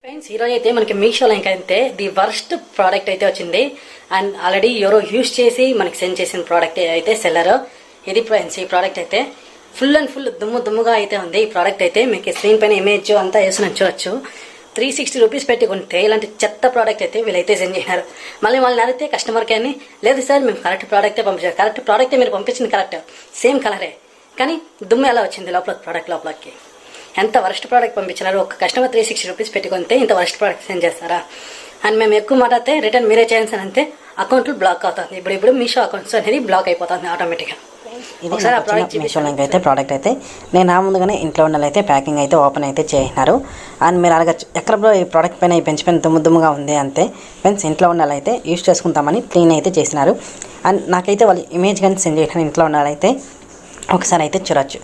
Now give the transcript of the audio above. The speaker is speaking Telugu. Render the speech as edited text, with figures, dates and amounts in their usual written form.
ఫ్రెండ్స్ ఈరోజు అయితే మనకి మీషోలో ఇంకైతే ది వర్స్ట్ ప్రోడక్ట్ అయితే వచ్చింది. అండ్ ఆల్రెడీ ఎవరో యూస్ చేసి మనకి సెండ్ చేసిన ప్రోడక్ట్ అయితే సెల్లర్. ఇది ఫ్రెండ్స్ ఈ ప్రోడక్ట్ అయితే ఫుల్ అండ్ ఫుల్ దుమ్ముగా అయితే ఉంది. ఈ ప్రోడక్ట్ అయితే మీకు స్క్రీన్ పైన ఇమేజ్ అంతా వేసి చూడొచ్చు. 360 రూపీస్ పెట్టి కొంటే ఇలాంటి చెత్త ప్రోడక్ట్ అయితే వీళ్ళైతే సెండ్ చేసినారు. మళ్ళీ వాళ్ళని అడిగితే కస్టమర్ కేర్ని లేదు సార్ మేము కరెక్ట్ ప్రోడక్టే పంపించారు, కరెక్ట్ ప్రోడక్టే మీరు పంపించింది కరెక్ట్, సేమ్ కలరే, కానీ దుమ్ము ఎలా వచ్చింది లోపల ప్రోడక్ట్ లోపలికి. ఎంత వర్స్ట్ ప్రోడక్ట్ పంపించినారు. ఒక కస్టమర్ 360 రూపీస్ పెట్టుకుంటే ఇంత వర్స్ట్ ప్రోడక్ట్ సెండ్ చేస్తారా? అండ్ మేము ఎక్కువ మాట్లాడితే రిటర్న్ మీరే చేయాల్సి అంతే అకౌంట్లు బ్లాక్ అవుతుంది. ఇప్పుడు మీషో అకౌంట్స్ అనేది బ్లాక్ అయిపోతుంది ఆటోమేటిక్గా. ఒకసారి ఆ ప్రోడక్ట్ మీషో లింక్ అయితే ప్రోడక్ట్ అయితే నేను నా ముందుగానే ఇంట్లో ఉండాలైతే ప్యాకింగ్ అయితే ఓపెన్ అయితే చేసినారు. అండ్ మీరు అడగచ్చు ఎక్కడ బ్రో ఈ ప్రోడక్ట్ పైన ఈ పెంచి పైన దుమ్ముగా ఉంది అంతే. ఫ్రెండ్స్ ఇంట్లో ఉండాలైతే యూస్ చేసుకుంటామని క్లీన్ అయితే చేసినారు. అండ్ నాకైతే వాళ్ళు ఇమేజ్ కానీ సెండ్ చేసిన ఇంట్లో ఉండాలైతే ఒకసారి అయితే చూడొచ్చు.